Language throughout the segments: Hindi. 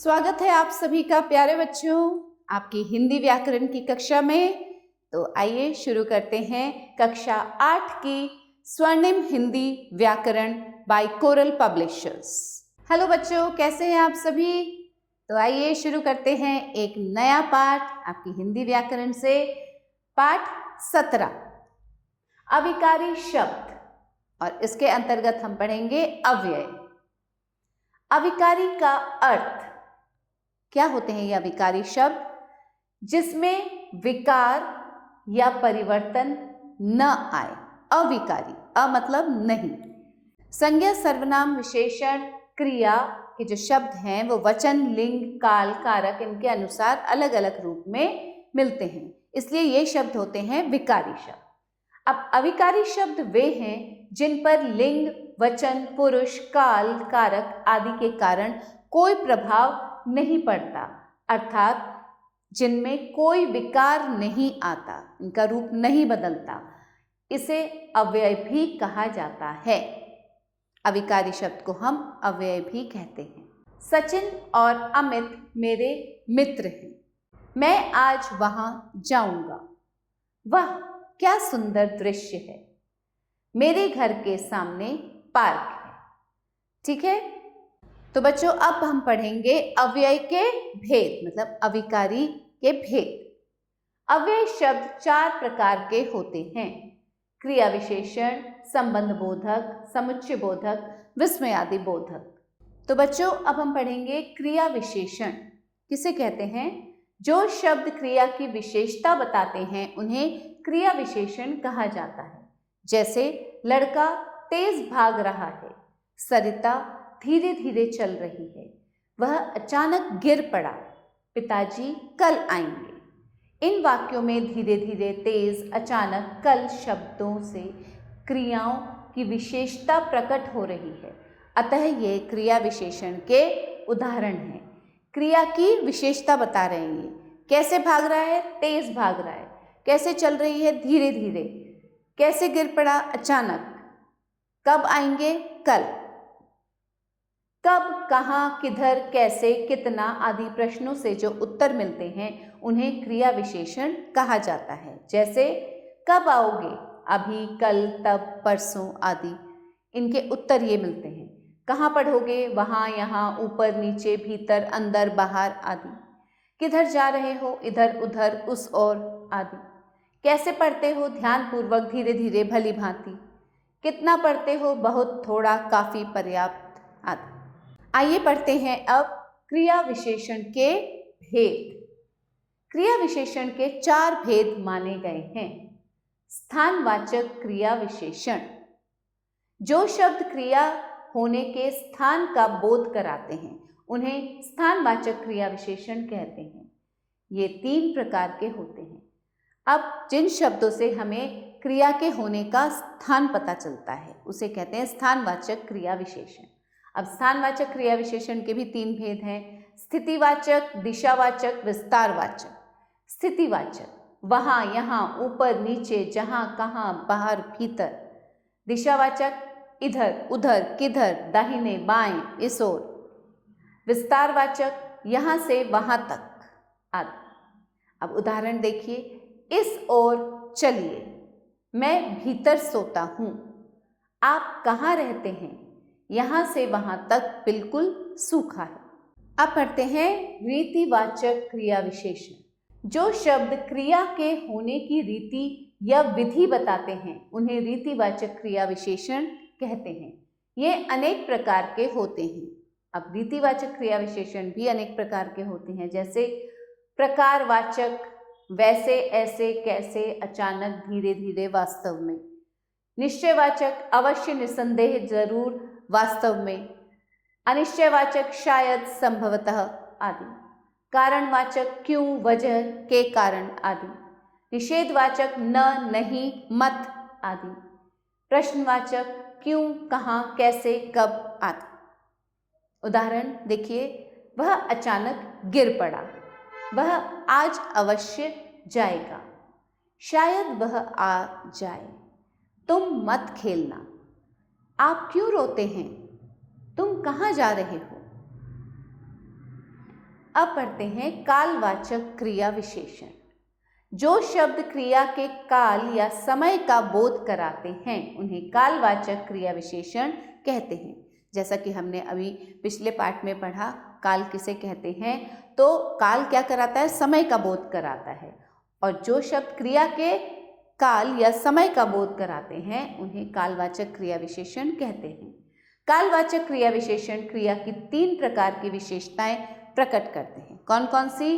स्वागत है आप सभी का प्यारे बच्चों आपकी हिंदी व्याकरण की कक्षा में। तो आइए शुरू करते हैं कक्षा 8 की स्वर्णिम हिंदी व्याकरण बाय कोरल पब्लिशर्स। हेलो बच्चों, कैसे हैं आप सभी? तो आइए शुरू करते हैं एक नया पाठ आपकी हिंदी व्याकरण से। पाठ 17 अविकारी शब्द, और इसके अंतर्गत हम पढ़ेंगे अव्यय। अविकारी का अर्थ क्या होते हैं? ये अविकारी शब्द जिसमें विकार या परिवर्तन न आए। अविकारी, अ मतलब नहीं। संज्ञा, सर्वनाम, विशेषण, क्रिया के जो शब्द हैं वो वचन, लिंग, काल, कारक इनके अनुसार अलग अलग रूप में मिलते हैं, इसलिए ये शब्द होते हैं विकारी शब्द। अब अविकारी शब्द वे हैं जिन पर लिंग, वचन, पुरुष, काल, कारक आदि के कारण कोई प्रभाव नहीं पड़ता, अर्थात जिनमें कोई विकार नहीं आता, इनका रूप नहीं बदलता, इसे अव्यय भी कहा जाता है। अविकारी शब्द को हम अव्यय भी कहते हैं। सचिन और अमित मेरे मित्र हैं। मैं आज वहां जाऊंगा। वह क्या सुंदर दृश्य है। मेरे घर के सामने पार्क है। ठीक है, तो बच्चों अब हम पढ़ेंगे अव्यय के भेद, मतलब अविकारी के भेद। अव्यय शब्द 4 प्रकार के होते हैं: क्रिया विशेषण, संबंध बोधक, समुच्चय बोधक, विस्मयादि बोधक। तो बच्चों अब हम पढ़ेंगे क्रिया विशेषण। किसे कहते हैं? जो शब्द क्रिया की विशेषता बताते हैं उन्हें क्रिया विशेषण कहा जाता है। जैसे लड़का तेज भाग रहा है, सरिता धीरे धीरे चल रही है, वह अचानक गिर पड़ा, पिताजी कल आएंगे। इन वाक्यों में धीरे धीरे, तेज, अचानक, कल शब्दों से क्रियाओं की विशेषता प्रकट हो रही है, अतः ये क्रिया विशेषण के उदाहरण हैं। क्रिया की विशेषता बता रहे हैं। ये कैसे भाग रहा है? तेज भाग रहा है। कैसे चल रही है? धीरे धीरे। कैसे गिर पड़ा? अचानक। कब आएंगे? कल। कब, कहाँ, किधर, कैसे, कितना आदि प्रश्नों से जो उत्तर मिलते हैं उन्हें क्रिया विशेषण कहा जाता है। जैसे कब आओगे? अभी, कल, तब, परसों आदि इनके उत्तर ये मिलते हैं। कहाँ पढ़ोगे? वहाँ, यहाँ, ऊपर, नीचे, भीतर, अंदर, बाहर आदि। किधर जा रहे हो? इधर, उधर, उस ओर आदि। कैसे पढ़ते हो? ध्यानपूर्वक, धीरे धीरे, भली भांति। कितना पढ़ते हो? बहुत, थोड़ा, काफी, पर्याप्त आदि। आइए पढ़ते हैं अब क्रिया विशेषण के भेद। क्रिया विशेषण के 4 भेद माने गए हैं। स्थानवाचक क्रिया विशेषण, जो शब्द क्रिया होने के स्थान का बोध कराते हैं उन्हें स्थानवाचक क्रिया विशेषण कहते हैं। ये 3 प्रकार के होते हैं। अब जिन शब्दों से हमें क्रिया के होने का स्थान पता चलता है उसे कहते हैं स्थानवाचक क्रिया विशेषण। अब स्थानवाचक क्रिया विशेषण के भी 3 भेद हैं: स्थितिवाचक, दिशावाचक, विस्तारवाचक। स्थितिवाचक वहाँ, यहाँ, ऊपर, नीचे, जहाँ, कहाँ, बाहर, भीतर। दिशावाचक इधर, उधर, किधर, दाहिने, बाएं, इस ओर। विस्तारवाचक यहाँ से वहाँ तक आदि। अब उदाहरण देखिए। इस ओर चलिए, मैं भीतर सोता हूँ। आप कहाँ रहते हैं? यहाँ से वहाँ तक बिल्कुल सूखा है। अब पढ़ते हैं रीतिवाचक क्रिया विशेषण, जो शब्द क्रिया के होने की रीति या विधि बताते हैं उन्हें रीतिवाचक क्रिया विशेषण कहते हैं। ये अनेक प्रकार के होते हैं। अब रीतिवाचक क्रिया विशेषण भी अनेक प्रकार के होते हैं, जैसे प्रकारवाचक, वैसे, ऐसे, कैसे, अचानक, धीरे धीरे, वास्तव में। निश्चयवाचक, अवश्य, निसंदेह, जरूर, वास्तव में। अनिश्चयवाचक, शायद, संभवतः आदि। कारणवाचक, क्यों, वजह, के कारण आदि। निषेधवाचक, न, नहीं, मत आदि। प्रश्नवाचक, क्यों, कहाँ, कैसे, कब आदि। उदाहरण देखिए। वह अचानक गिर पड़ा, वह आज अवश्य जाएगा, शायद वह आ जाए, तुम मत खेलना, आप क्यों रोते हैं, तुम कहाँ जा रहे हो। अब पढ़ते हैं कालवाचक क्रिया विशेषण। जो शब्द क्रिया के काल या समय का बोध कराते हैं उन्हें कालवाचक क्रिया विशेषण कहते हैं। जैसा कि हमने अभी पिछले पाठ में पढ़ा, काल किसे कहते हैं, तो काल क्या कराता है, समय का बोध कराता है। और जो शब्द क्रिया के काल या समय का बोध कराते हैं उन्हें कालवाचक क्रिया विशेषण कहते हैं। कालवाचक क्रिया विशेषण क्रिया की 3 प्रकार की विशेषताएं प्रकट करते हैं। कौन कौन सी?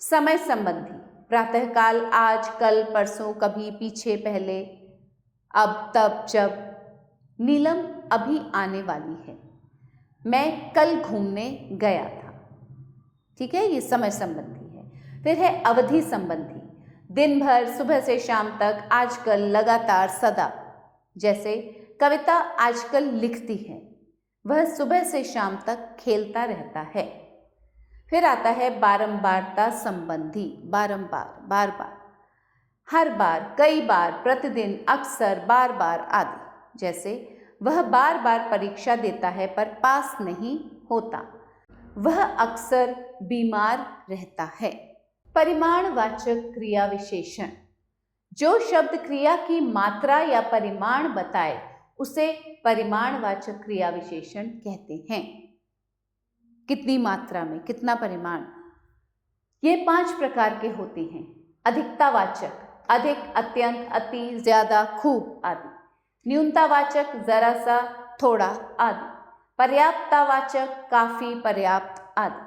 समय संबंधी, प्रातःकाल, आज, कल, परसों, कभी, पीछे, पहले, अब, तब, जब। नीलम अभी आने वाली है, मैं कल घूमने गया था। ठीक है, ये समय संबंधी है। फिर है अवधि संबंधी, दिन भर, सुबह से शाम तक, आजकल, लगातार, सदा। जैसे कविता आजकल लिखती है, वह सुबह से शाम तक खेलता रहता है। फिर आता है बारंबारता संबंधी, बारंबार, बार बार, हर बार, कई बार, प्रतिदिन, अक्सर, बार बार आदि। जैसे वह बार बार परीक्षा देता है पर पास नहीं होता, वह अक्सर बीमार रहता है। परिमाणवाचक क्रिया विशेषण, जो शब्द क्रिया की मात्रा या परिमाण बताए उसे परिमाणवाचक क्रिया विशेषण कहते हैं। कितनी मात्रा में, कितना परिमाण। ये 5 प्रकार के होते हैं। अधिकतावाचक, अधिक, अत्यंत, अति, ज्यादा, खूब आदि। न्यूनतावाचक, जरा सा, थोड़ा आदि। पर्याप्ततावाचक, काफी, पर्याप्त आदि।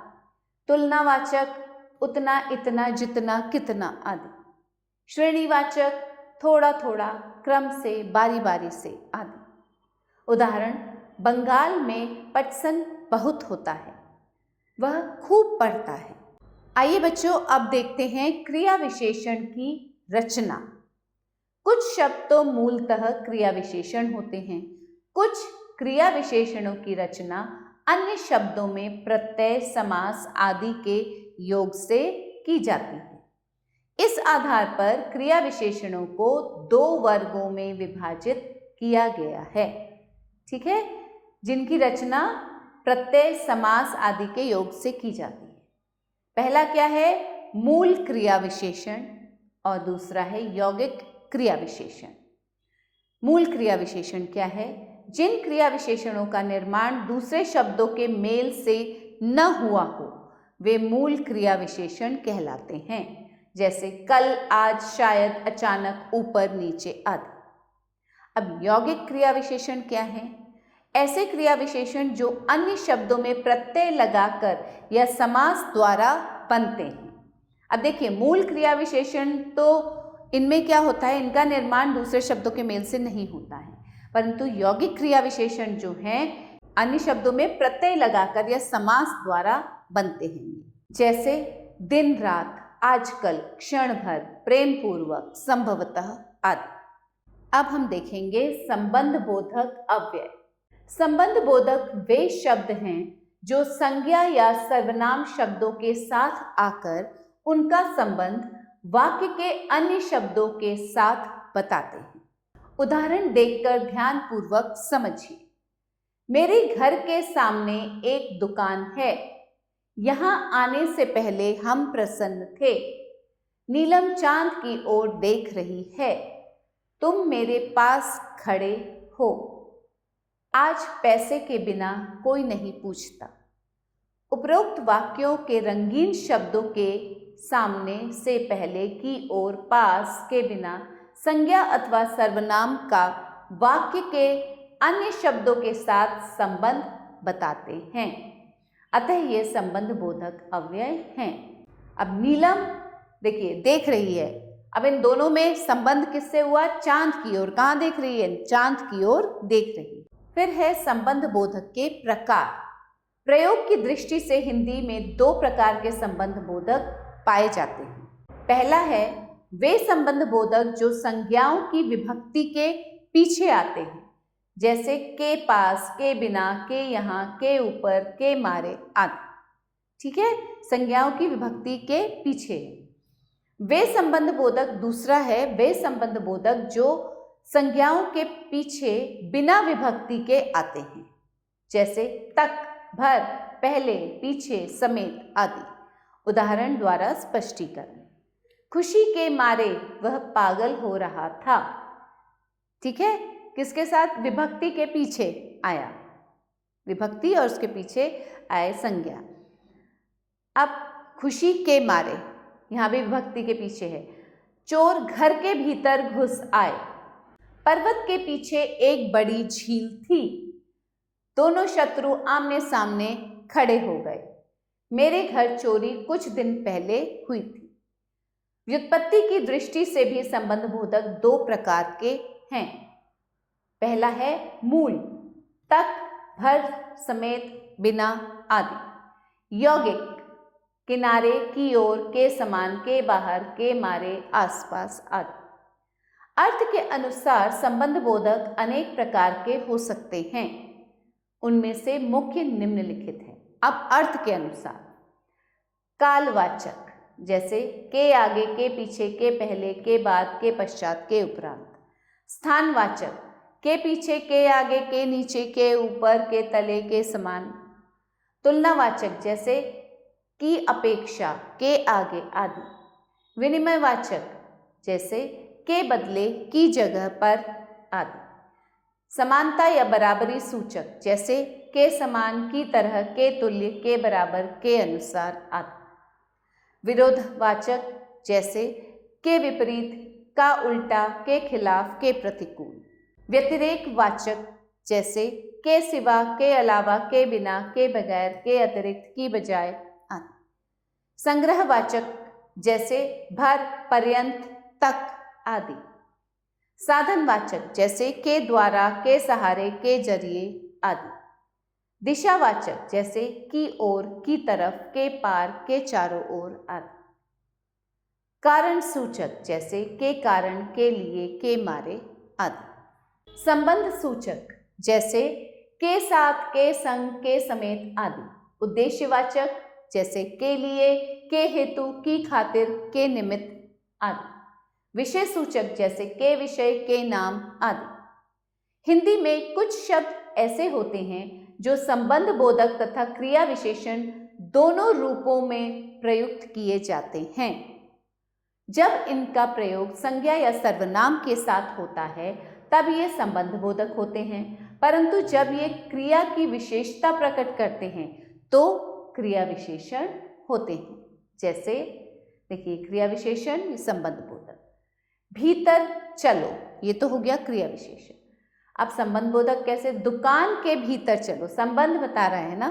तुलनावाचक, उतना, इतना, जितना, कितना आदि। श्रेणीवाचक, थोड़ा थोड़ा, क्रम से, बारी बारी से आदि। उदाहरण, बंगाल में पटसन बहुत होता है, वह खूब पढ़ता है। आइए बच्चों, अब देखते हैं क्रिया विशेषण की रचना। कुछ शब्द तो मूलतः क्रिया विशेषण होते हैं, कुछ क्रिया विशेषणों की रचना अन्य शब्दों में प्रत्यय, समास आदि के योग से की जाती है। इस आधार पर क्रिया विशेषणों को 2 वर्गों में विभाजित किया गया है। ठीक है, जिनकी रचना प्रत्यय, समास आदि के योग से की जाती है। पहला क्या है? मूल क्रिया विशेषण, और दूसरा है यौगिक क्रिया विशेषण। मूल क्रिया विशेषण क्या है? जिन क्रिया विशेषणों का निर्माण दूसरे शब्दों के मेल से न हुआ हो वे मूल क्रिया विशेषण कहलाते हैं। जैसे कल, आज, शायद, अचानक, ऊपर, नीचे आदि। अब यौगिक क्रिया विशेषण क्या है? ऐसे क्रिया विशेषण जो अन्य शब्दों में प्रत्यय लगाकर या समास द्वारा बनते हैं। अब देखिए, मूल क्रिया विशेषण तो इनमें क्या होता है, इनका निर्माण दूसरे शब्दों के मेल से नहीं होता है, परंतु यौगिक क्रिया विशेषण जो हैं अन्य शब्दों में प्रत्यय लगाकर या समास द्वारा बनते हैं। जैसे दिन रात, आजकल, क्षण भर, प्रेम पूर्वक, संभवतः आदि। अब हम देखेंगे संबंध बोधक अव्यय। संबंध बोधक वे शब्द हैं जो संज्ञा या सर्वनाम शब्दों के साथ आकर उनका संबंध वाक्य के अन्य शब्दों के साथ बताते हैं। उदाहरण देखकर ध्यानपूर्वक समझिए। मेरे घर के सामने एक दुकान है, यहाँ आने से पहले हम प्रसन्न थे। नीलम चांद की ओर देख रही है, तुम मेरे पास खड़े हो। आज पैसे के बिना कोई नहीं पूछता। उपरोक्त वाक्यों के रंगीन शब्दों के सामने से पहले की ओर, पास के बिना संज्ञा अथवा सर्वनाम का वाक्य के अन्य शब्दों के साथ संबंध बताते हैं। अतः ये संबंध बोधक अव्यय हैं। अब नीलम देखिए देख रही है, अब इन दोनों में संबंध किससे हुआ? चांद की ओर। कहाँ देख रही है? चांद की ओर देख रही है। फिर है संबंध बोधक के प्रकार। प्रयोग की दृष्टि से हिंदी में 2 प्रकार के संबंध बोधक पाए जाते हैं। पहला है वे संबंध बोधक जो संज्ञाओं की विभक्ति के पीछे आते हैं, जैसे के पास, के बिना, के यहाँ, के ऊपर, के मारे आदि। ठीक है, संज्ञाओं की विभक्ति के पीछे है। वे संबंध बोधक दूसरा है वे संबंध बोधक जो संज्ञाओं के पीछे बिना विभक्ति के आते हैं, जैसे तक, भर, पहले, पीछे, समेत आदि। उदाहरण द्वारा स्पष्टीकरण। खुशी के मारे वह पागल हो रहा था। ठीक है, किसके साथ? विभक्ति के पीछे आया, विभक्ति और उसके पीछे आए संज्ञा। अब खुशी के मारे, यहां भी विभक्ति के पीछे है। चोर घर के भीतर घुस आए। पर्वत के पीछे एक बड़ी झील थी। दोनों शत्रु आमने सामने खड़े हो गए। मेरे घर चोरी कुछ दिन पहले हुई थी। व्युत्पत्ति की दृष्टि से भी संबंध बोधक दो प्रकार के हैं। पहला है मूल, तक, भर, समेत, बिना आदि। यौगिक, किनारे, की ओर, के समान, के बाहर, के मारे, आसपास आदि। अर्थ के अनुसार संबंध बोधक अनेक प्रकार के हो सकते हैं। उनमें से मुख्य निम्नलिखित हैं। अब अर्थ के अनुसार कालवाचक, जैसे के आगे, के पीछे, के पहले, के बाद, के पश्चात, के उपरांत। स्थानवाचक, के पीछे, के आगे, के नीचे, के ऊपर, के तले, के समान। तुलनावाचक, जैसे की अपेक्षा, के आगे आदि। विनिमयवाचक, जैसे के बदले, की जगह पर आदि। समानता या बराबरी सूचक, जैसे के समान, की तरह, के तुल्य, के बराबर, के अनुसार आदि। विरोधवाचक, जैसे के विपरीत, का उल्टा, के खिलाफ, के प्रतिकूल। व्यतिरेकवाचक, जैसे के सिवा, के अलावा, के बिना, के बगैर, के अतिरिक्त, की बजाय आदि। संग्रहवाचक, जैसे भर, पर्यंत, तक आदि। साधनवाचक, जैसे के द्वारा, के सहारे, के जरिए आदि। दिशावाचक, जैसे की ओर, की तरफ, के पार, के चारों ओर आदि। कारण सूचक, जैसे के कारण, के लिए, के मारे आदि। संबंध सूचक, जैसे के साथ, के संग, के समेत आदि। उद्देश्यवाचक, जैसे के लिए, के हेतु, की खातिर, के निमित्त आदि। विषय सूचक, जैसे के विषय, के नाम आदि। हिंदी में कुछ शब्द ऐसे होते हैं जो संबंध बोधक तथा क्रिया विशेषण दोनों रूपों में प्रयुक्त किए जाते हैं। जब इनका प्रयोग संज्ञा या सर्वनाम के साथ होता है तब ये संबंध बोधक होते हैं, परंतु जब ये क्रिया की विशेषता प्रकट करते हैं तो क्रिया विशेषण होते हैं। जैसे देखिए, क्रिया विशेषण, संबंध बोधक। भीतर चलो, ये तो हो गया क्रिया विशेषण। अब संबंध बोधक कैसे? दुकान के भीतर चलो, संबंध बता रहे हैं ना,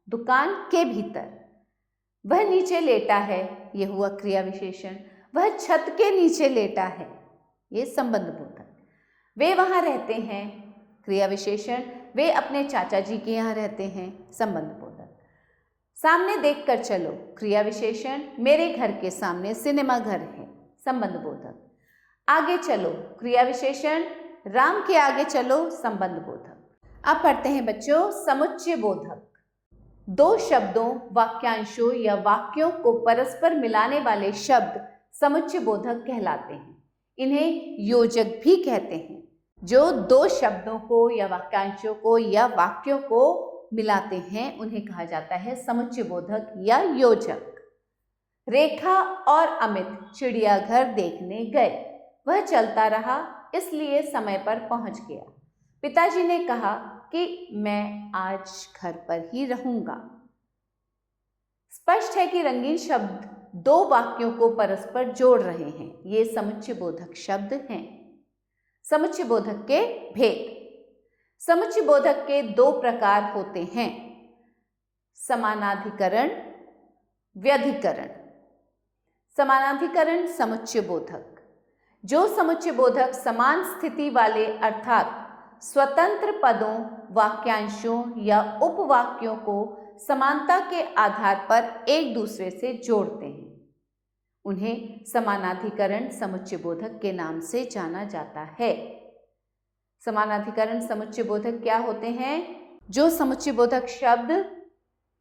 दुकान के भीतर। वह नीचे लेटा है, ये हुआ क्रिया विशेषण। वह छत के नीचे लेटा है, ये संबंध बोधक। वे वहां रहते हैं, क्रिया विशेषण। वे अपने चाचा जी के यहाँ रहते हैं, संबंध बोधक। सामने देखकर चलो, क्रिया विशेषण। मेरे घर के सामने सिनेमा घर है, संबंध बोधक। आगे चलो, क्रिया विशेषण। राम के आगे चलो, संबंध बोधक। अब पढ़ते हैं बच्चों समुच्चय बोधक। दो शब्दों, वाक्यांशों या वाक्यों को परस्पर मिलाने वाले शब्द समुच्चय बोधक कहलाते हैं। इन्हें योजक भी कहते हैं। जो दो शब्दों को या वाक्यांशों को या वाक्यों को मिलाते हैं उन्हें कहा जाता है समुच्चय बोधक या योजक। रेखा और अमित चिड़ियाघर देखने गए। वह चलता रहा, इसलिए समय पर पहुंच गया। पिताजी ने कहा कि मैं आज घर पर ही रहूंगा। स्पष्ट है कि रंगीन शब्द दो वाक्यों को परस्पर जोड़ रहे हैं। ये समुच्चय बोधक शब्द हैं। समुच्चय बोधक के भेद। समुच्चय बोधक के दो प्रकार होते हैं, समानाधिकरण, व्यधिकरण। समानाधिकरण समुच्चय बोधक। जो समुच्चय बोधक समान स्थिति वाले अर्थात स्वतंत्र पदों, वाक्यांशों या उपवाक्यों को समानता के आधार पर एक दूसरे से जोड़ते हैं, उन्हें समानाधिकरण समुच्चय बोधक के नाम से जाना जाता है। समानाधिकरण समुच्चय बोधक क्या होते हैं? जो समुच्चय बोधक शब्द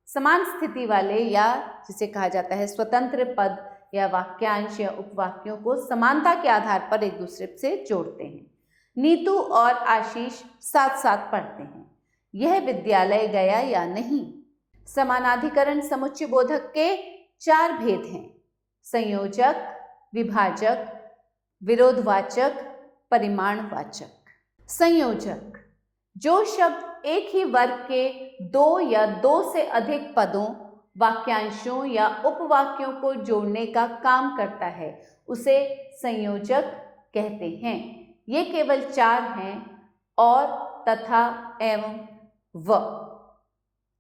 समान स्थिति वाले या जिसे कहा जाता है स्वतंत्र पद या वाक्यांश या उपवाक्यों को समानता के आधार पर एक दूसरे से जोड़ते हैं। नीतू और आशीष साथ साथ पढ़ते हैं। यह विद्यालय गया या नहीं। समानाधिकरण समुच्चय बोधक के 4 भेद हैं: संयोजक, विभाजक, विरोधवाचक, परिमाणवाचक। संयोजक जो शब्द एक ही वर्ग के 2 या 2 से अधिक पदों, वाक्यांशों या उपवाक्यों को जोड़ने का काम करता है, उसे संयोजक कहते हैं। ये केवल 4 हैं: और, तथा, एवं, व।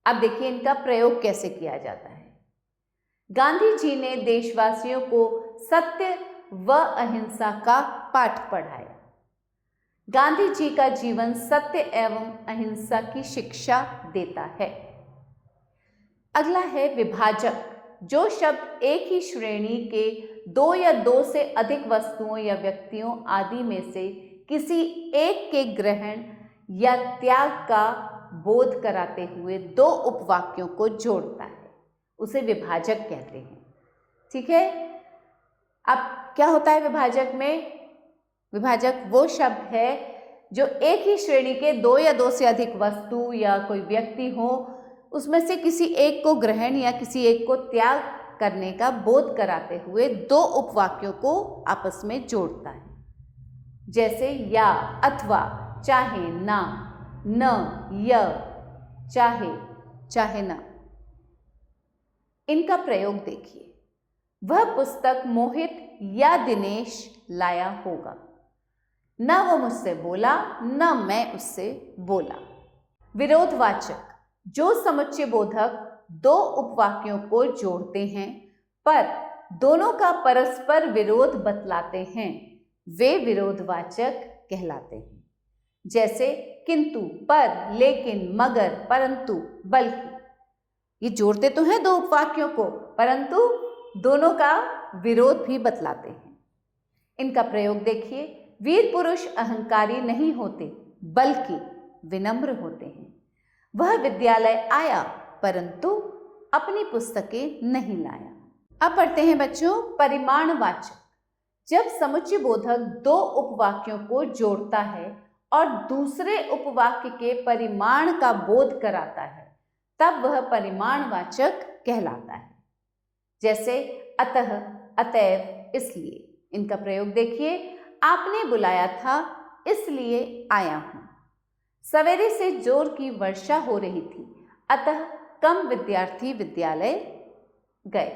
अब देखिए इनका प्रयोग कैसे किया जाता है। गांधी जी ने देशवासियों को सत्य व अहिंसा का पाठ पढ़ाया। गांधी जी का जीवन सत्य एवं अहिंसा की शिक्षा देता है। अगला है विभाजक, जो शब्द एक ही श्रेणी के 2 या 2 से अधिक वस्तुओं या व्यक्तियों आदि में से किसी एक के ग्रहण या त्याग का बोध कराते हुए 2 उपवाक्यों को जोड़ता है, उसे विभाजक कहते हैं। ठीक है। अब क्या होता है विभाजक में? विभाजक वो शब्द है जो एक ही श्रेणी के 2 या 2 से अधिक वस्तु या कोई व्यक्ति हो, उसमें से किसी एक को ग्रहण या किसी एक को त्याग करने का बोध कराते हुए 2 उपवाक्यों को आपस में जोड़ता है। जैसे या, अथवा, चाहे, ना, न, य, चाहे, चाहे ना। इनका प्रयोग देखिए। वह पुस्तक मोहित या दिनेश लाया होगा। न वो मुझसे बोला, न मैं उससे बोला। विरोधवाचक जो समुच्चय बोधक 2 उपवाक्यों को जोड़ते हैं पर दोनों का परस्पर विरोध बतलाते हैं, वे विरोधवाचक कहलाते हैं। जैसे किंतु, पर, लेकिन, मगर, परंतु, बल्कि। ये जोड़ते तो हैं 2 उपवाक्यों को, परंतु दोनों का विरोध भी बतलाते हैं। इनका प्रयोग देखिए। वीर पुरुष अहंकारी नहीं होते बल्कि विनम्र होते हैं। वह विद्यालय आया परंतु अपनी पुस्तकें नहीं लाया। अब पढ़ते हैं बच्चों परिमाणवाचक। जब समुच्चय बोधक 2 उपवाक्यों को जोड़ता है और दूसरे उपवाक्य के परिमाण का बोध कराता है, तब वह परिमाणवाचक कहलाता है। जैसे अतः, अतएव, इसलिए। इनका प्रयोग देखिए। आपने बुलाया था इसलिए आया हूं। सवेरे से जोर की वर्षा हो रही थी, अतः कम विद्यार्थी विद्यालय गए।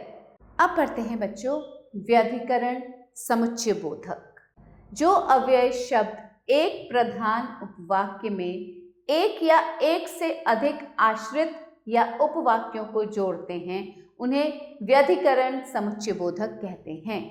अब पढ़ते हैं बच्चों व्यधिकरण समुच्चय बोधक। जो अव्यय शब्द एक प्रधान उपवाक्य में एक या एक से अधिक आश्रित या उपवाक्यों को जोड़ते हैं, उन्हें व्यधिकरण समुच्चय बोधक कहते हैं।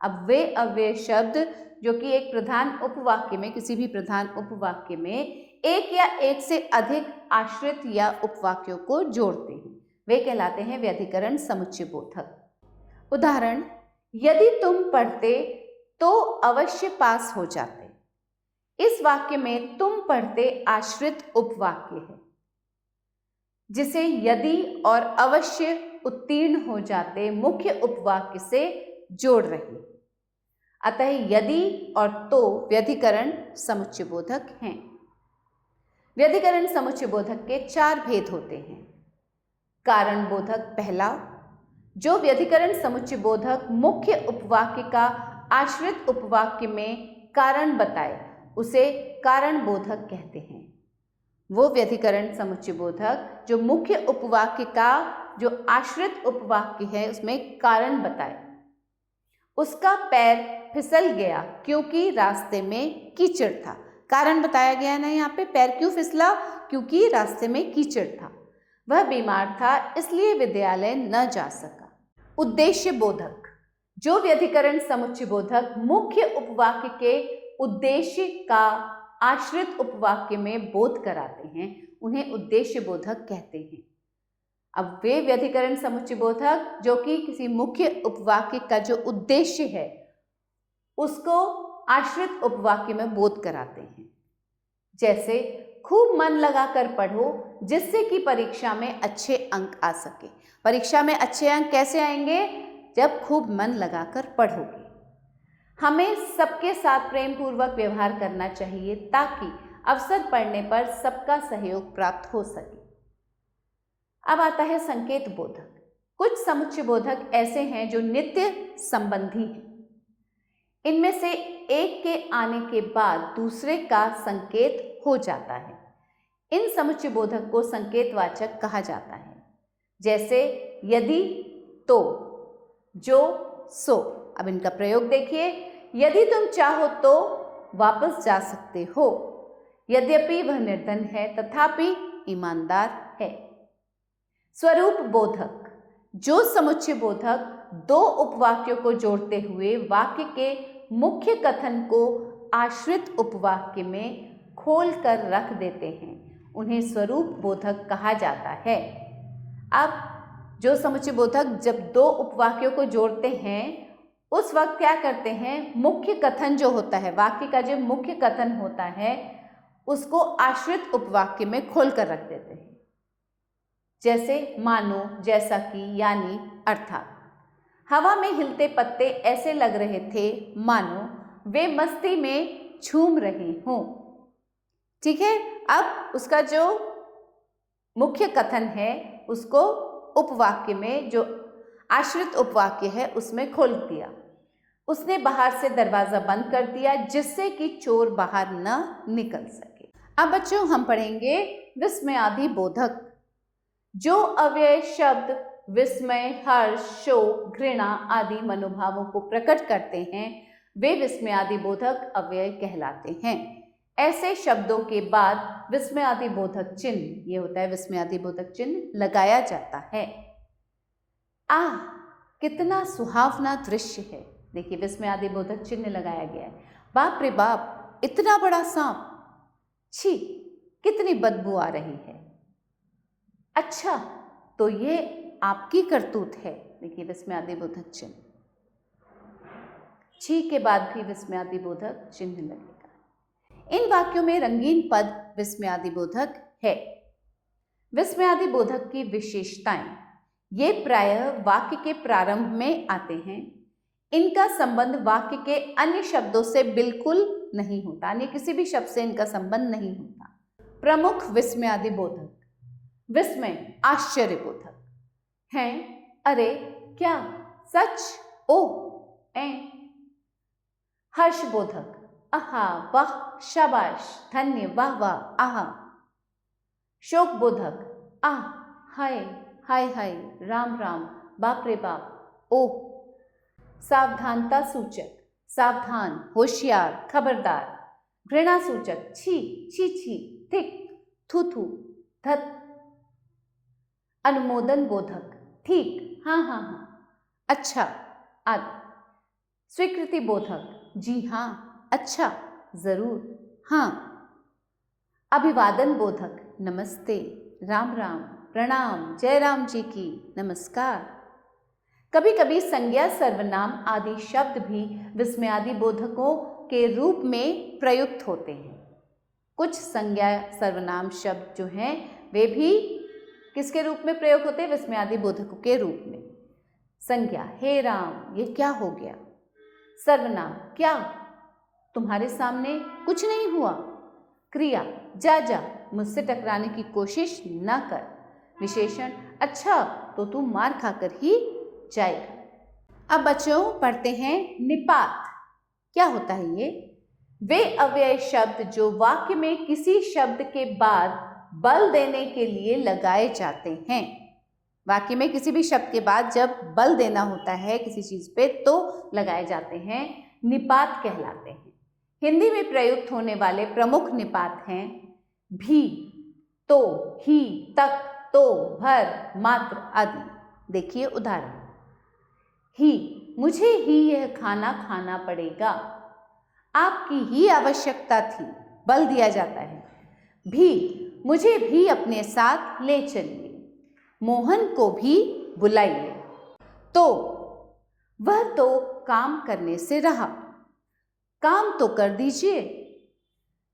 अब वे अव्यय शब्द जो कि एक प्रधान उपवाक्य में, किसी भी प्रधान उपवाक्य में एक या एक से अधिक आश्रित या उपवाक्यों को जोड़ते हैं, वे कहलाते हैं व्यधिकरण समुच्चय बोधक। उदाहरण, यदि तुम पढ़ते तो अवश्य पास हो जाते। इस वाक्य में तुम पढ़ते आश्रित उपवाक्य है, जिसे यदि और अवश्य उत्तीर्ण हो जाते मुख्य उपवाक्य से जोड़ रही। अतः यदि और तो व्यधिकरण समुच्चय बोधक हैं। व्यधिकरण समुच्चय बोधक के 4 भेद होते हैं। कारण बोधक पहला, जो व्यधिकरण समुच्चय बोधक मुख्य उपवाक्य का आश्रित उपवाक्य में कारण बताए, उसे कारण बोधक कहते हैं। वो व्यधिकरण समुच्चय बोधक जो मुख्य उपवाक्य का जो आश्रित उपवाक्य है उसमें कारण बताए। उसका पैर फिसल गया क्योंकि रास्ते में कीचड़ था। कारण बताया गया ना यहाँ पे, पैर क्यों फिसला? क्योंकि रास्ते में कीचड़ था। वह बीमार था इसलिए विद्यालय न जा सका। उद्देश्य बोधक, जो व्यधिकरण समुच्चय बोधक मुख्य उपवाक्य के उद्देश्य का आश्रित उपवाक्य में बोध कराते हैं, उन्हें उद्देश्य बोधक कहते हैं। अब वे व्यधिकरण समुच्चय बोधक जो कि किसी मुख्य उपवाक्य का जो उद्देश्य है उसको आश्रित उपवाक्य में बोध कराते हैं। जैसे खूब मन लगाकर पढ़ो जिससे कि परीक्षा में अच्छे अंक आ सके। परीक्षा में अच्छे अंक कैसे आएंगे? जब खूब मन लगाकर पढ़ोगे। हमें सबके साथ प्रेम पूर्वक व्यवहार करना चाहिए ताकि अवसर पड़ने पर सबका सहयोग प्राप्त हो सके। अब आता है संकेत बोधक। कुछ समुच्चयबोधक ऐसे हैं जो नित्य संबंधी हैं। इनमें से एक के आने के बाद दूसरे का संकेत हो जाता है। इन समुच्चयबोधक को संकेतवाचक कहा जाता है, जैसे यदि, तो, जो, सो। अब इनका प्रयोग देखिए। यदि तुम चाहो तो वापस जा सकते हो, यद्यपि वह निर्धन है तथापि ईमानदार है। स्वरूप बोधक, जो समुच्चय बोधक दो उपवाक्यों को जोड़ते हुए वाक्य के मुख्य कथन को आश्रित उपवाक्य में खोल कर रख देते हैं, उन्हें स्वरूप बोधक कहा जाता है। अब जो समुच्चय बोधक जब दो उपवाक्यों को जोड़ते हैं उस वक्त क्या करते हैं, मुख्य कथन जो होता है, वाक्य का जो मुख्य कथन होता है उसको आश्रित उपवाक्य में खोल कर रख देते हैं। जैसे मानो, जैसा कि, यानी, अर्थात। हवा में हिलते पत्ते ऐसे लग रहे थे मानो वे मस्ती में झूम रहे हों। ठीक है। अब उसका जो मुख्य कथन है उसको उपवाक्य में, जो आश्रित उपवाक्य है उसमें खोल दिया। उसने बाहर से दरवाजा बंद कर दिया जिससे कि चोर बाहर न निकल सके। अब बच्चों हम पढ़ेंगे विस्मयादि बोधक। जो अव्यय शब्द विस्मय, हर्ष, शोक, घृणा आदि मनोभावों को प्रकट करते हैं वे विस्मयादि बोधक अव्यय कहलाते हैं। ऐसे शब्दों के बाद विस्मयादि बोधक चिन्ह, ये होता है विस्मयादि बोधक चिन्ह, लगाया जाता है। आह कितना सुहावना दृश्य है। देखिए विस्मयादि बोधक चिन्ह लगाया गया है। बाप रे बाप, इतना बड़ा सांप, छी कितनी बदबू आ रही है। अच्छा तो ये आपकी करतूत है। देखिए विस्मयादि बोधक चिन्ह, छी के बाद भी विस्मयादि बोधक चिन्ह लगेगा। इन वाक्यों में रंगीन पद विस्मयादि बोधक है। विस्मयादि बोधक की विशेषताएं, ये प्रायः वाक्य के प्रारंभ में आते हैं। इनका संबंध वाक्य के अन्य शब्दों से बिल्कुल नहीं होता, अन्य किसी भी शब्द से इनका संबंध नहीं होता। प्रमुख विस्मयादि बोधक, विस्मय आश्चर्य बोधक हैं, अरे क्या, सच, ओ, ए। हर्ष बोधक, आहा, वाह, शाबाश, धन्य, वाह वाह, आहा। शोक बोधक, आह, हाय, हाय हाय, राम राम, बाप रे बाप, ओह। सावधानता सूचक, सावधान, होशियार, खबरदार। घृणा सूचक, छी छी छी, थिक, थू थू, धत। अनुमोदन बोधक, ठीक, हाँ हाँ हाँ, अच्छा, आदि। स्वीकृति बोधक, जी हाँ, अच्छा, जरूर, हाँ। अभिवादन बोधक, नमस्ते, राम राम, प्रणाम, जय राम जी की, नमस्कार। कभी कभी संज्ञा, सर्वनाम आदि शब्द भी विस्मयादि बोधकों के रूप में प्रयुक्त होते हैं। कुछ संज्ञा सर्वनाम शब्द जो हैं वे भी किसके रूप में प्रयोग होते हैं, विस्मयादि बोधकों के रूप में। संज्ञा, हे राम, ये क्या हो गया। सर्वनाम, क्या, तुम्हारे सामने कुछ नहीं हुआ। क्रिया, जा जा, मुझसे टकराने की कोशिश न कर। विशेषण, अच्छा तो तू मार खाकर ही जाएगा। अब बच्चों पढ़ते हैं निपात। क्या होता है ये? वे अव्यय शब्द जो वाक्य में किसी शब्द के बाद बल देने के लिए लगाए जाते हैं। वाक्य में किसी भी शब्द के बाद जब बल देना होता है किसी चीज पे तो लगाए जाते हैं, निपात कहलाते हैं। हिंदी में प्रयुक्त होने वाले प्रमुख निपात हैं भी, तो, ही, तक, तो, भर, मात्र आदि। देखिए उदाहरण, ही, मुझे ही यह खाना खाना पड़ेगा। आपकी ही आवश्यकता थी, बल दिया जाता है। भी, मुझे भी अपने साथ ले चलिए, मोहन को भी बुलाइए। तो, वह तो काम करने से रहा, काम तो कर दीजिए।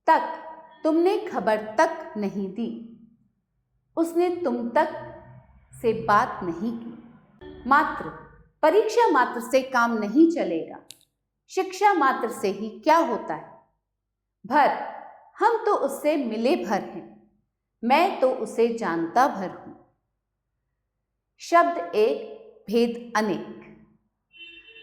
तक, तुमने खबर तक नहीं दी, उसने तुम तक से बात नहीं की। मात्र, परीक्षा मात्र से काम नहीं चलेगा, शिक्षा मात्र से ही क्या होता है। भर, हम तो उससे मिले भर हैं, मैं तो उसे जानता भर हूं। शब्द एक, भेद अनेक।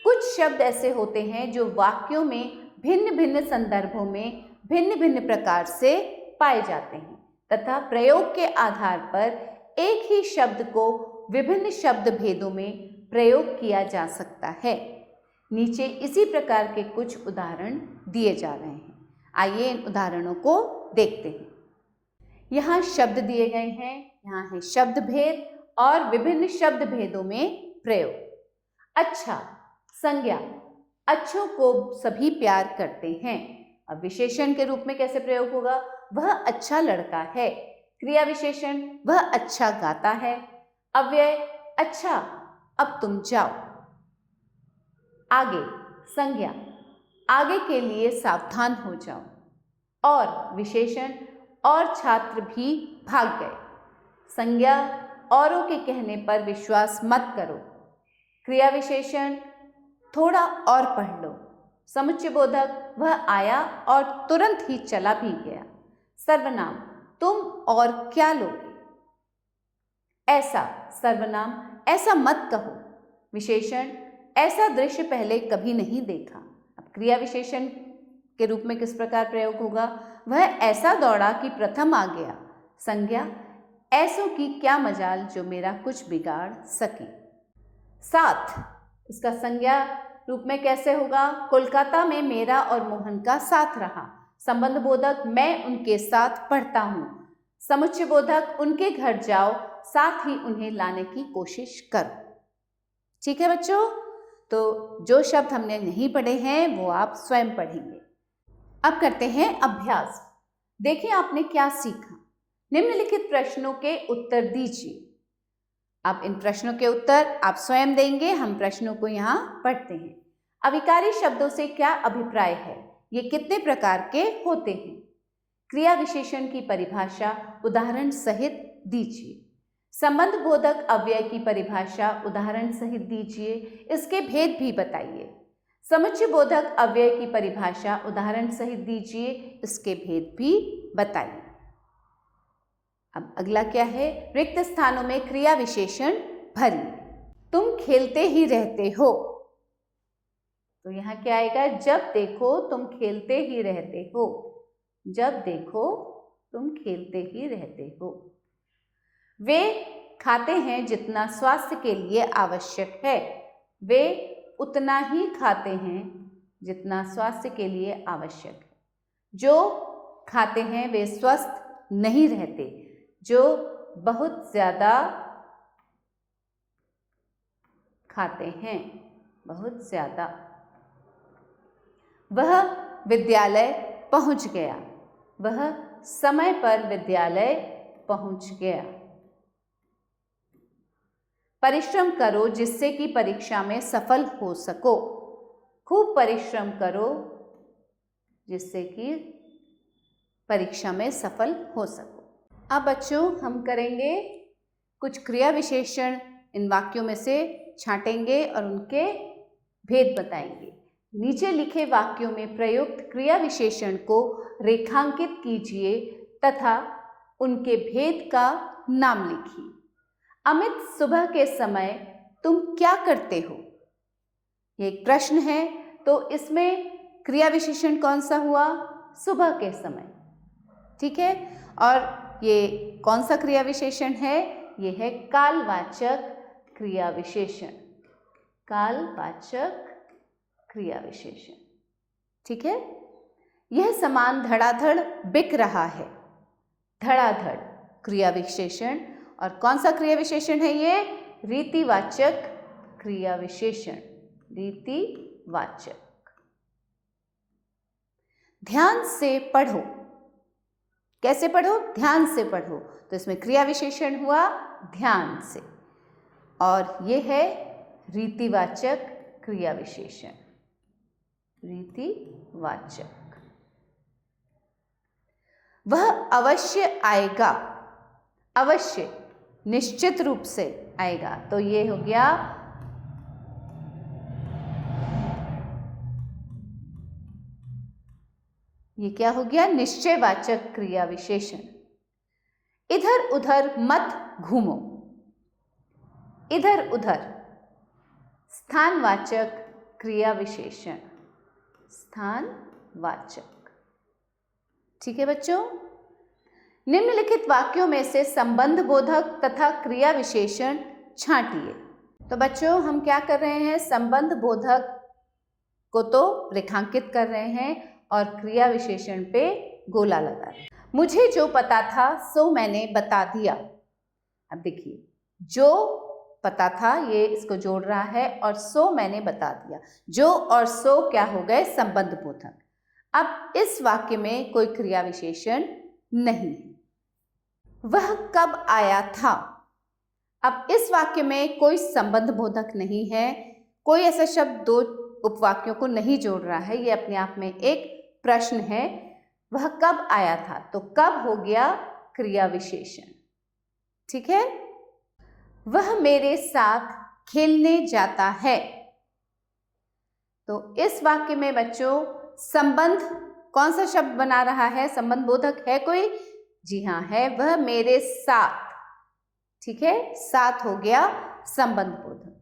कुछ शब्द ऐसे होते हैं जो वाक्यों में भिन्न भिन्न संदर्भों में भिन्न भिन्न प्रकार से पाए जाते हैं तथा प्रयोग के आधार पर एक ही शब्द को विभिन्न शब्द भेदों में प्रयोग किया जा सकता है। नीचे इसी प्रकार के कुछ उदाहरण दिए जा रहे हैं। आइए इन उदाहरणों को देखते हैं। यहाँ शब्द दिए गए हैं, यहाँ है शब्द भेद और विभिन्न शब्द भेदों में प्रयोग। अच्छा, संज्ञा, अच्छों को सभी प्यार करते हैं। अब विशेषण के रूप में कैसे प्रयोग होगा? वह अच्छा लड़का है। क्रिया विशेषण, वह अच्छा गाता है। अव्यय, अच्छा अब तुम जाओ। आगे संज्ञा, आगे के लिए सावधान हो जाओ। और विशेषण, और छात्र भी भाग गए। संज्ञा, औरों के कहने पर विश्वास मत करो। क्रिया विशेषण, थोड़ा और पढ़ लो। समुच्चय बोधक, वह आया और तुरंत ही चला भी गया। सर्वनाम, तुम और क्या लोगे। ऐसा, सर्वनाम, ऐसा मत कहो। विशेषण, ऐसा दृश्य पहले कभी नहीं देखा। अब क्रिया विशेषण के रूप में किस प्रकार प्रयोग होगा? वह ऐसा दौड़ा कि प्रथम आ गया। संज्ञा, ऐसों की क्या मजाल जो मेरा कुछ बिगाड़ सके। साथ, इसका संज्ञा रूप में कैसे होगा? कोलकाता में मेरा और मोहन का साथ रहा। संबंध बोधक, मैं उनके साथ पढ़ता हूँ। समुच्चय बोधक, उनके घर जाओ, साथ ही उन्हें लाने की कोशिश करो। ठीक है बच्चों, तो जो शब्द हमने नहीं पढ़े हैं वो आप स्वयं पढ़ेंगे। अब करते हैं अभ्यास। देखिए आपने क्या सीखा। निम्नलिखित प्रश्नों के उत्तर दीजिए। अब इन प्रश्नों के उत्तर आप स्वयं देंगे, हम प्रश्नों को यहाँ पढ़ते हैं। अविकारी शब्दों से क्या अभिप्राय है? ये कितने प्रकार के होते हैं? क्रिया विशेषण की परिभाषा उदाहरण सहित दीजिए। संबंध बोधक अव्यय की परिभाषा उदाहरण सहित दीजिए, इसके भेद भी बताइए। समुच्चय बोधक अव्यय की परिभाषा उदाहरण सहित दीजिए, इसके भेद भी बताइए। अब अगला क्या है? रिक्त स्थानों में क्रिया विशेषण भरिए। तुम खेलते ही रहते हो, तो यहाँ क्या आएगा? जब देखो तुम खेलते ही रहते हो। जब देखो तुम खेलते ही रहते हो। वे खाते हैं जितना स्वास्थ्य के लिए आवश्यक है। वे उतना ही खाते हैं जितना स्वास्थ्य के लिए आवश्यक है। जो खाते हैं वे स्वस्थ नहीं रहते। जो बहुत ज़्यादा खाते हैं, बहुत ज़्यादा। वह विद्यालय पहुंच गया। वह समय पर विद्यालय पहुंच गया। परिश्रम करो जिससे कि परीक्षा में सफल हो सको। खूब परिश्रम करो जिससे कि परीक्षा में सफल हो सको। अब बच्चों हम करेंगे कुछ क्रिया विशेषण, इन वाक्यों में से छांटेंगे और उनके भेद बताएंगे। नीचे लिखे वाक्यों में प्रयुक्त क्रिया विशेषण को रेखांकित कीजिए तथा उनके भेद का नाम लिखिए। अमित, सुबह के समय तुम क्या करते हो? ये एक प्रश्न है, तो इसमें क्रिया विशेषण कौन सा हुआ? सुबह के समय। ठीक है, और ये कौन सा क्रिया विशेषण है? ये है कालवाचक क्रिया विशेषण। कालवाचक क्रिया विशेषण। ठीक है, यह सामान धड़ाधड़ बिक रहा है। धड़ाधड़ क्रिया विशेषण। और कौन सा क्रिया विशेषण है ये? रीतिवाचक क्रिया विशेषण। रीतिवाचक। ध्यान से पढ़ो। कैसे पढ़ो? ध्यान से पढ़ो। तो इसमें क्रिया विशेषण हुआ ध्यान से, और ये है रीतिवाचक क्रिया विशेषण। रीतिवाचक। वह अवश्य आएगा। अवश्य, निश्चित रूप से आएगा, तो ये हो गया ये क्या हो गया? निश्चयवाचक क्रिया विशेषण। इधर उधर मत घूमो। इधर उधर, स्थानवाचक क्रिया विशेषण, स्थानवाचक। ठीक है बच्चों, निम्नलिखित वाक्यों में से संबंध बोधक तथा क्रिया विशेषण छांटिए। तो बच्चों हम क्या कर रहे हैं, संबंध बोधक को तो रेखांकित कर रहे हैं और क्रिया विशेषण पे गोला लगा रहे हैं। मुझे जो पता था सो मैंने बता दिया। अब देखिए, जो पता था ये इसको जोड़ रहा है और सो मैंने बता दिया। जो और सो क्या हो गए, संबंध बोधक। अब इस वाक्य में कोई क्रिया विशेषण नहीं है। वह कब आया था। अब इस वाक्य में कोई संबंध बोधक नहीं है, कोई ऐसा शब्द दो उपवाक्यों को नहीं जोड़ रहा है, ये अपने आप में एक प्रश्न है। वह कब आया था, तो कब हो गया क्रिया विशेषण। ठीक है, वह मेरे साथ खेलने जाता है। तो इस वाक्य में बच्चों संबंध कौन सा शब्द बना रहा है, संबंध बोधक है कोई, जी हाँ है, वह मेरे साथ। ठीक है, साथ हो गया संबंध बोधक।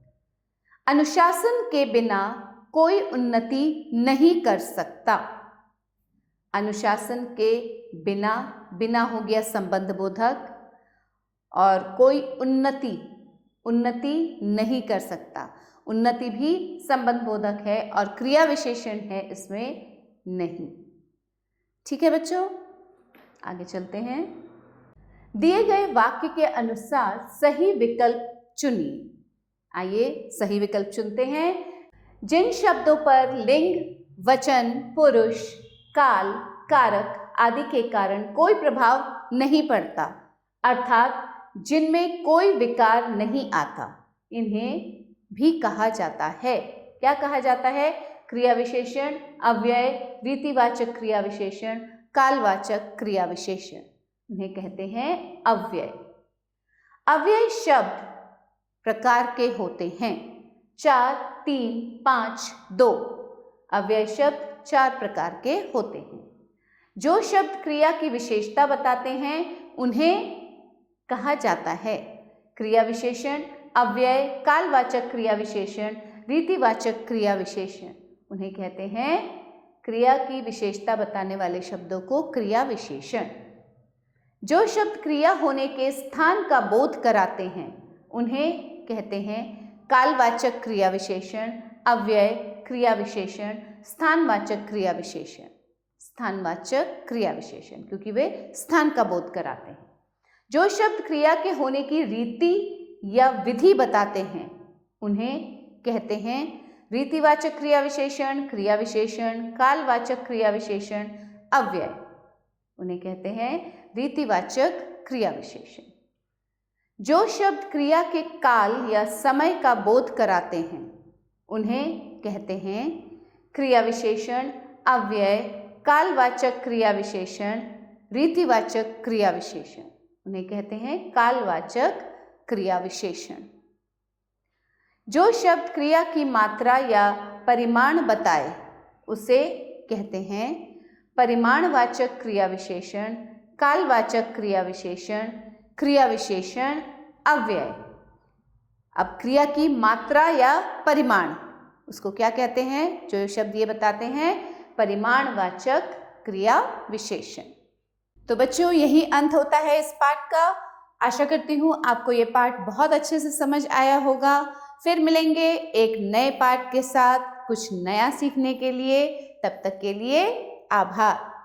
अनुशासन के बिना कोई उन्नति नहीं कर सकता। अनुशासन के बिना, बिना हो गया संबंध बोधक, और कोई उन्नति नहीं कर सकता। उन्नति भी संबंध बोधक है और क्रिया विशेषण है इसमें नहीं। ठीक है बच्चों, आगे चलते हैं। दिए गए वाक्य के अनुसार सही विकल्प चुनिए। आइए सही विकल्प चुनते हैं। जिन शब्दों पर लिंग, वचन, पुरुष, काल, कारक आदि के कारण कोई प्रभाव नहीं पड़ता, अर्थात जिनमें कोई विकार नहीं आता, इन्हें भी कहा जाता है, क्या कहा जाता है, क्रिया विशेषण, अव्यय, रीतिवाचक क्रिया विशेषण, कालवाचक क्रिया विशेषण। इन्हें कहते हैं अव्यय। अव्यय शब्द प्रकार के होते हैं 4, 3, 5, 2। अव्यय शब्द 4 प्रकार के होते हैं। जो शब्द क्रिया की विशेषता बताते हैं उन्हें कहा जाता है क्रिया विशेषण, अव्यय, कालवाचक क्रिया विशेषण, रीतिवाचक क्रिया विशेषण। उन्हें कहते हैं क्रिया की विशेषता बताने वाले शब्दों को क्रिया विशेषण। जो शब्द क्रिया होने के स्थान का बोध कराते हैं उन्हें कहते हैं कालवाचक क्रिया विशेषण, अव्यय क्रिया विशेषण, स्थानवाचक क्रिया विशेषण। स्थानवाचक क्रिया विशेषण क्योंकि वे स्थान का बोध कराते हैं। जो शब्द क्रिया के होने की रीति या विधि बताते हैं उन्हें कहते हैं रीतिवाचक क्रिया विशेषण, क्रिया विशेषण, कालवाचक क्रिया विशेषण, अव्यय। उन्हें कहते हैं रीतिवाचक क्रिया विशेषण। जो शब्द क्रिया के काल या समय का बोध कराते हैं उन्हें कहते हैं क्रिया विशेषण, अव्यय, कालवाचक क्रिया विशेषण, रीतिवाचक क्रिया विशेषण। उन्हें कहते हैं कालवाचक क्रिया विशेषण। जो शब्द क्रिया की मात्रा या परिमाण बताए उसे कहते हैं परिमाणवाचक क्रिया विशेषण, कालवाचक क्रिया विशेषण, क्रिया विशेषण, अव्यय। अब क्रिया की मात्रा या परिमाण उसको क्या कहते हैं, जो शब्द ये बताते हैं परिमाणवाचक क्रिया विशेषण। तो बच्चों यही अंत होता है इस पाठ का। आशा करती हूँ आपको ये पाठ बहुत अच्छे से समझ आया होगा। फिर मिलेंगे एक नए पाठ के साथ कुछ नया सीखने के लिए। तब तक के लिए आभार।